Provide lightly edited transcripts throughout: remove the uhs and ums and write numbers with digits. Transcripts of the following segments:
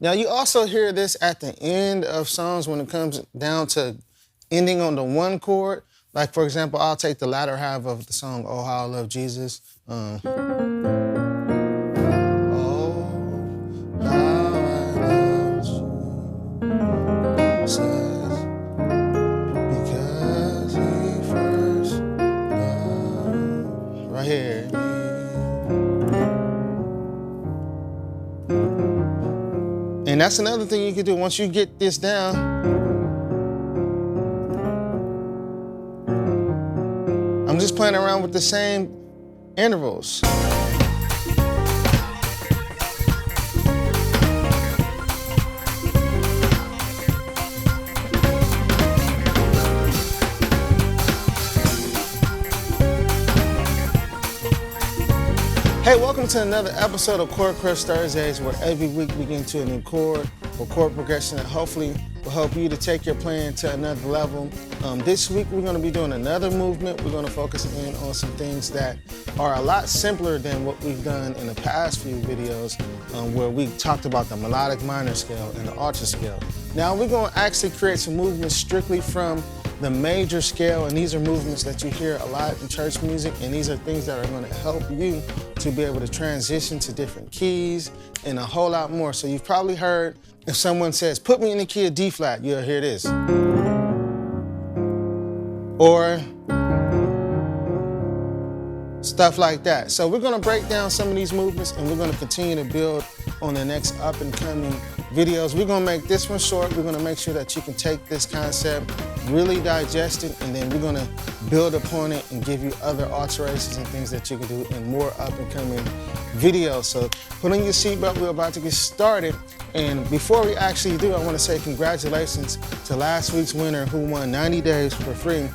Now you also hear this at the end of songs when it comes down to ending on the one chord. Like for example, I'll take the latter half of the song, "Oh How I Love Jesus." Oh, how I love Jesus, because He first loved. Right here. And that's another thing you can do once you get this down. I'm just playing around with the same intervals. Hey, welcome to another episode of Chord Crush Thursdays, where every week we get into a new chord or chord progression that hopefully will help you to take your playing to another level. This week we're going to be doing another movement. We're going to focus in on some things that are a lot simpler than what we've done in the past few videos, where we talked about the melodic minor scale and the ultra scale. Now we're going to actually create some movements strictly from the major scale, and these are movements that you hear a lot in church music, and these are things that are going to help you to be able to transition to different keys and a whole lot more. So you've probably heard if someone says, "Put me in the key of D flat," you'll hear this. Or stuff like that. So we're gonna break down some of these movements, and we're gonna continue to build on the next up and coming videos. We're gonna make this one short. We're gonna make sure that you can take this concept, really digest it, and then we're gonna build upon it and give you other alterations and things that you can do in more up and coming videos. So put on your seatbelt, we're about to get started. And before we actually do, I wanna say congratulations to last week's winner who won 90 days for free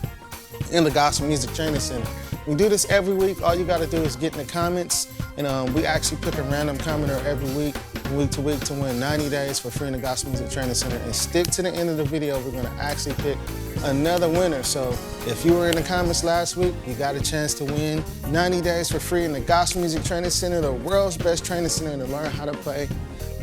in the Gospel Music Training Center. We do this every week. All you gotta do is get in the comments, and we actually pick a random commenter every week, week to week, to win 90 days for free in the Gospel Music Training Center. And stick to the end of the video, we're gonna actually pick another winner. So if you were in the comments last week, you got a chance to win 90 days for free in the Gospel Music Training Center, the world's best training center to learn how to play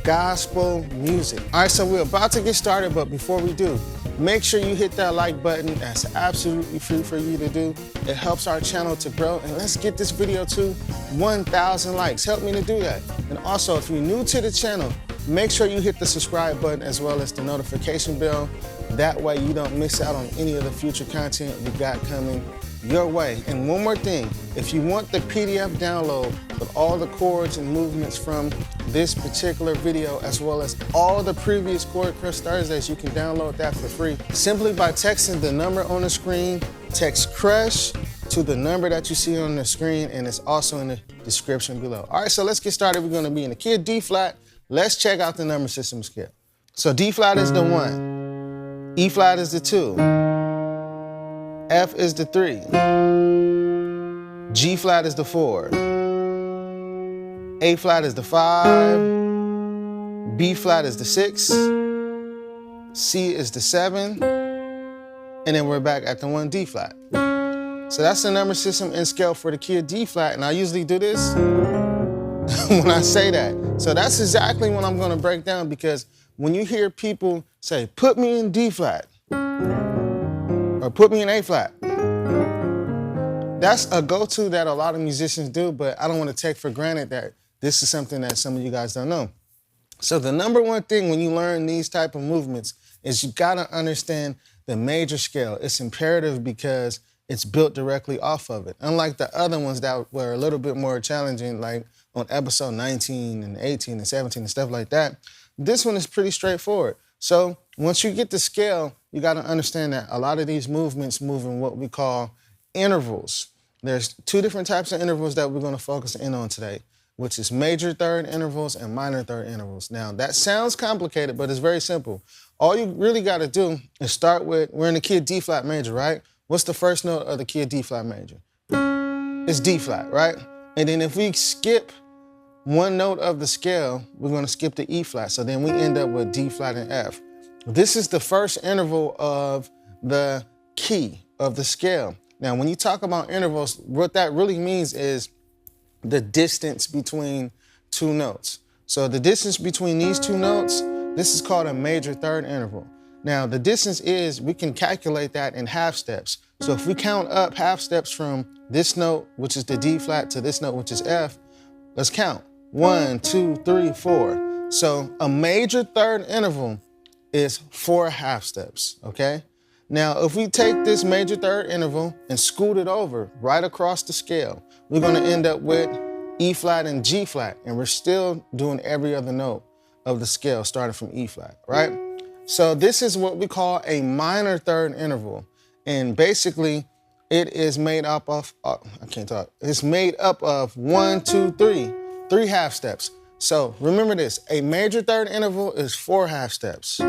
gospel music. All right, so we're about to get started, but before we do, make sure you hit that like button. That's absolutely free for you to do. It helps our channel to grow, and let's get this video to 1,000 likes. Help me to do that. And also, if you're new to the channel, make sure you hit the subscribe button as well as the notification bell. That way you don't miss out on any of the future content we got coming your way. And one more thing, if you want the PDF download with all the chords and movements from this particular video, as well as all the previous Chord Crush Thursdays, you can download that for free simply by texting the number on the screen. Text CRUSH to the number that you see on the screen, and it's also in the description below. All right, so let's get started. We're gonna be in the key of D flat. Let's check out the number system scale. So D flat is the 1, E flat is the 2, F is the 3, G flat is the 4, A flat is the 5, B flat is the 6, C is the 7, and then we're back at the 1 D flat. So that's the number system and scale for the key of D flat, and I usually do this when I say that. So that's exactly what I'm gonna break down, because when you hear people say, "Put me in D flat," or "Put me in A flat," that's a go-to that a lot of musicians do, but I don't want to take for granted that this is something that some of you guys don't know. So the number one thing when you learn these type of movements is you gotta understand the major scale. It's imperative because it's built directly off of it. Unlike the other ones that were a little bit more challenging, like on episode 19 and 18 and 17 and stuff like that, this one is pretty straightforward. So once you get the scale, you gotta understand that a lot of these movements move in what we call intervals. There's 2 different types of intervals that we're gonna focus in on today, which is major third intervals and minor third intervals. Now that sounds complicated, but it's very simple. All you really gotta do is start with, we're in the key of D flat major, right? What's the first note of the key of D flat major? It's D flat, right? And then if we skip one note of the scale, we're gonna skip the E flat. So then we end up with D flat and F. This is the first interval of the key of the scale. Now, when you talk about intervals, what that really means is the distance between 2 notes. So the distance between these 2 notes This is called a major third interval. Now, the distance is, we can calculate that in half steps. So if we count up half steps from this note, which is the D flat, to this note, which is F, let's count. 1, 2, 3, 4. So a major third interval is 4 half steps, okay? Now, if we take this major third interval and scoot it over right across the scale, we're gonna end up with E flat and G flat, and we're still doing every other note of the scale starting from E flat, right? So this is what we call a minor third interval. And basically it is made up of, It's made up of 1, 2, 3 half steps. So remember this, a major third interval is 4 half steps.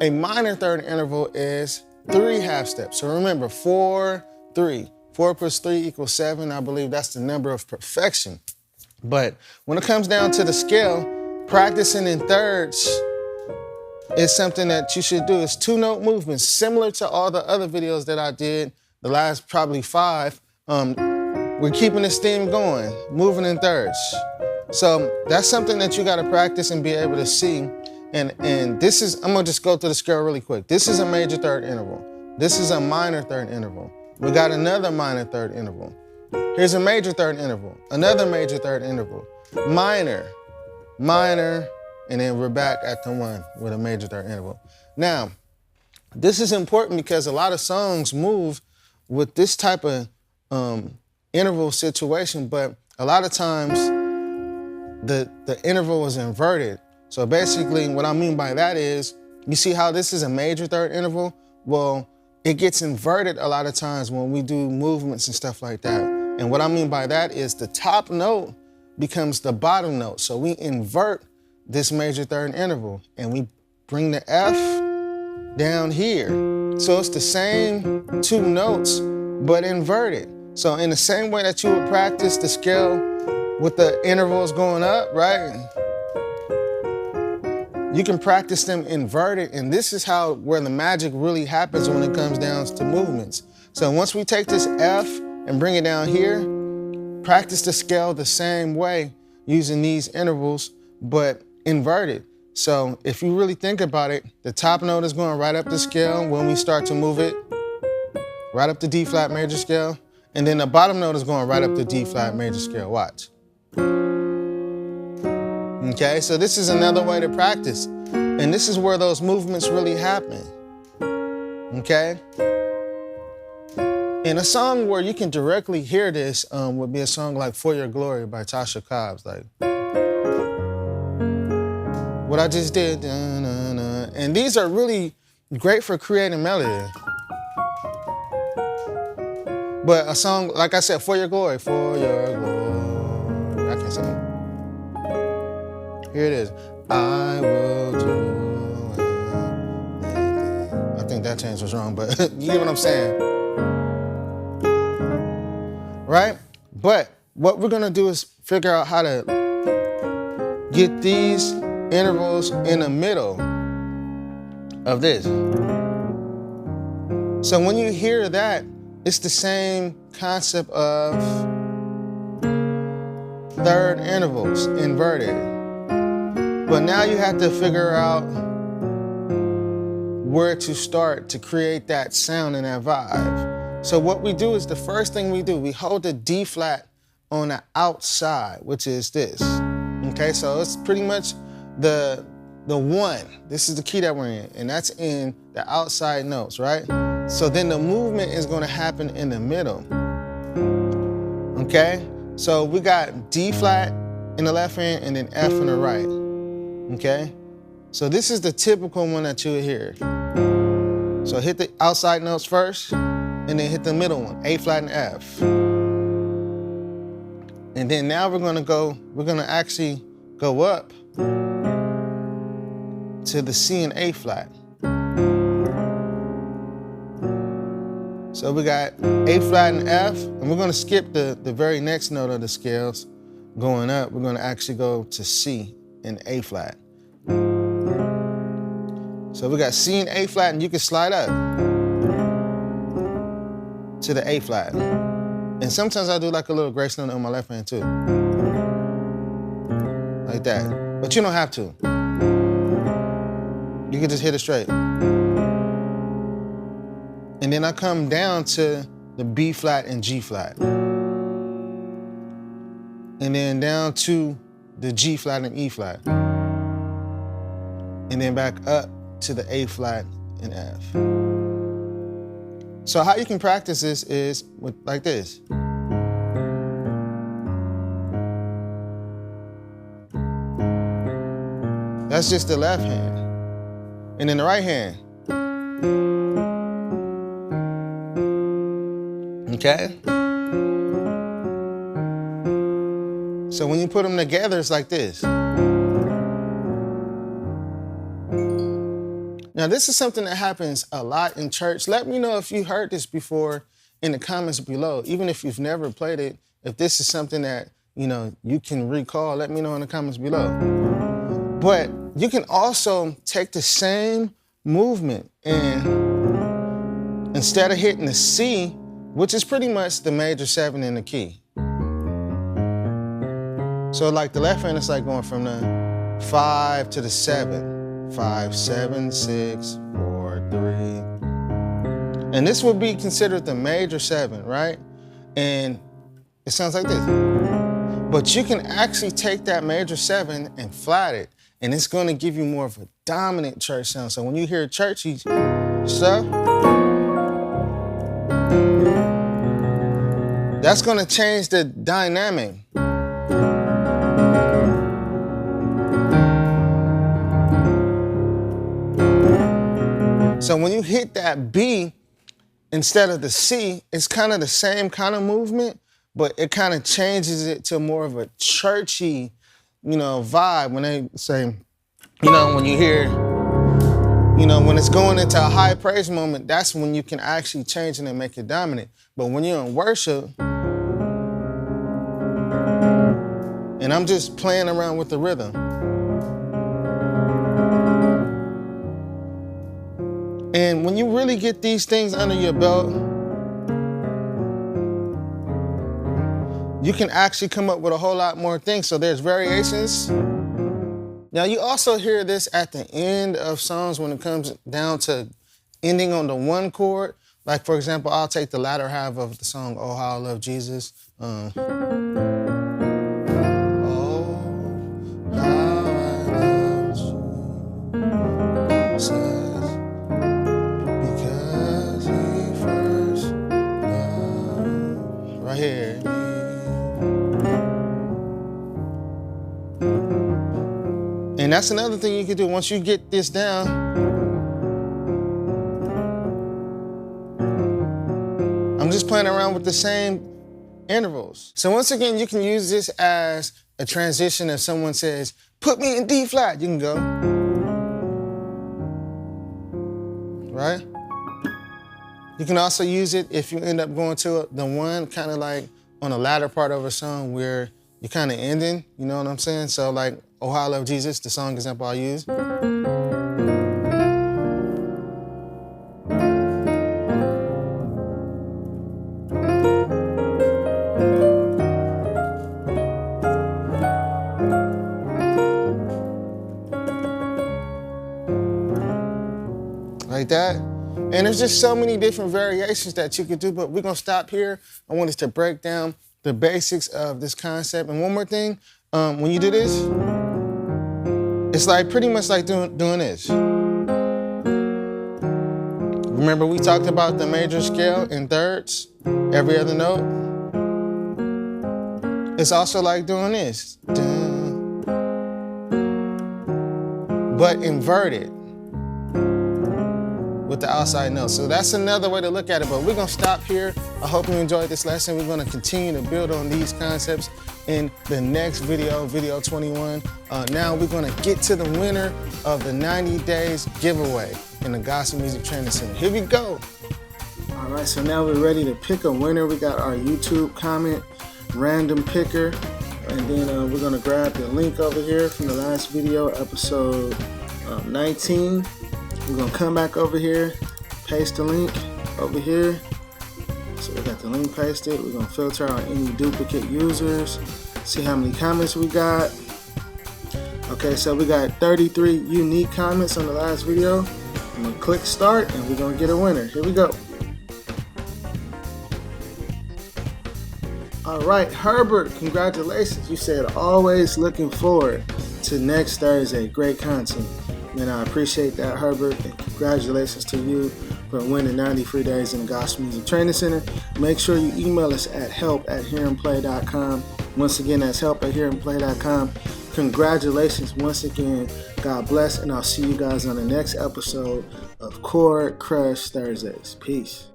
A minor third interval is 3 half steps. So remember, 4, 3. 4 plus 3 equals 7. I believe that's the number of perfection. But when it comes down to the scale, practicing in thirds is something that you should do. It's 2 note movements, similar to all the other videos that I did, the last probably 5. We're keeping this theme going, moving in thirds. So that's something that you gotta practice and be able to see. And this is, I'm gonna just go through the scale really quick. This is a major third interval. This is a minor third interval. We got another minor third interval. Here's a major third interval, another major third interval, minor, minor, and then we're back at the 1 with a major third interval. Now, this is important because a lot of songs move with this type of interval situation, but a lot of times the interval is inverted. So basically what I mean by that is, you see how this is a major third interval? Well, it gets inverted a lot of times when we do movements and stuff like that. And what I mean by that is the top note becomes the bottom note. So we invert this major third interval and we bring the F down here. So it's the same 2 notes, but inverted. So in the same way that you would practice the scale with the intervals going up, right? You can practice them inverted, and this is where the magic really happens when it comes down to movements. So once we take this F and bring it down here, practice the scale the same way using these intervals, but inverted. So if you really think about it, the top note is going right up the scale when we start to move it, right up the D flat major scale, and then the bottom note is going right up the D flat major scale, watch. Okay, so this is another way to practice. And this is where those movements really happen, okay? And a song where you can directly hear this would be a song like For Your Glory by Tasha Cobbs, like what I just did, and these are really great for creating melody. But a song, like I said, For Your Glory, For Your Glory, I can't sing it. Here it is. I will do anything. I think that change was wrong, but you get what I'm saying. Right? But what we're gonna do is figure out how to get these intervals in the middle of this. So when you hear that, it's the same concept of third intervals, inverted. But now you have to figure out where to start to create that sound and that vibe. So what we do is, the first thing we do, we hold the D flat on the outside, which is this. Okay, so it's pretty much the 1. This is the key that we're in, and that's in the outside notes, right? So then the movement is gonna happen in the middle. Okay, so we got D flat in the left hand and then F in the right. Okay, so this is the typical one that you would hear. So hit the outside notes first, and then hit the middle one, A flat and F. And then now we're gonna actually go up to the C and A flat. So we got A flat and F, and we're gonna skip the very next note of the scales. Going up, we're gonna actually go to C and A flat. So we got C and A flat, and you can slide up to the A flat. And sometimes I do like a little grace note on my left hand too. Like that, but you don't have to. can just hit it straight. And then I come down to the B flat and G flat. And then down to the G flat and E flat. And then back up to the A flat and F. So how you can practice this is like this. That's just the left hand. And then the right hand. Okay? So when you put them together, it's like this. Now, this is something that happens a lot in church. Let me know if you heard this before in the comments below. Even if you've never played it, if this is something that, you can recall, let me know in the comments below. But you can also take the same movement and instead of hitting the C, which is pretty much the major 7 in the key. So like the left hand is like going from the 5 to the 7. 5, 7, 6, 4, 3. And this would be considered the major 7, right? And it sounds like this. But you can actually take that major 7 and flat it, and it's going to give you more of a dominant church sound. So when you hear churchy stuff, that's going to change the dynamic. So when you hit that B instead of the C, it's kind of the same kind of movement, but it kind of changes it to more of a churchy, vibe. When they say, when you hear, when it's going into a high praise moment, that's when you can actually change it and make it dominant. But when you're in worship, and I'm just playing around with the rhythm, and when you really get these things under your belt, you can actually come up with a whole lot more things. So there's variations. Now you also hear this at the end of songs when it comes down to ending on the 1 chord. Like for example, I'll take the latter half of the song, Oh How I Love Jesus. Oh, how I love Jesus. Right here. And that's another thing you can do once you get this down. I'm just playing around with the same intervals. So once again, you can use this as a transition. If someone says, put me in D flat, you can go. Right? You can also use it if you end up going to the 1 kind of like on the latter part of a song where you're kind of ending, you know what I'm saying? So like, Oh How I Love Jesus, the song example I use. Like that. And there's just so many different variations that you could do, but we're gonna stop here. I want us to break down the basics of this concept. And one more thing, when you do this, it's like pretty much like doing this. Remember we talked about the major scale in thirds, every other note? It's also like doing this. But inverted with the outside note. So that's another way to look at it, but we're gonna stop here. I hope you enjoyed this lesson. We're gonna continue to build on these concepts in the next video, video 21. Now we're gonna get to the winner of the 90 days giveaway in the Gospel Music Training Center. Here we go. All right, so now we're ready to pick a winner. We got our YouTube comment, random picker, and then we're gonna grab the link over here from the last video, episode 19. We're gonna come back over here, paste the link over here. So we got the link pasted. We're gonna filter out any duplicate users, see how many comments we got. Okay, so we got 33 unique comments on the last video. I'm gonna click start and we're gonna get a winner. Here we go. All right, Herbert, congratulations. You said always looking forward to next Thursday. Great content. Man, I appreciate that, Herbert, and congratulations to you for winning 90 free days in the Gospel Music Training Center. Make sure you email us at help@hearandplay.com. Once again, that's help@hearandplay.com. Congratulations once again. God bless, and I'll see you guys on the next episode of Chord Crush Thursdays. Peace.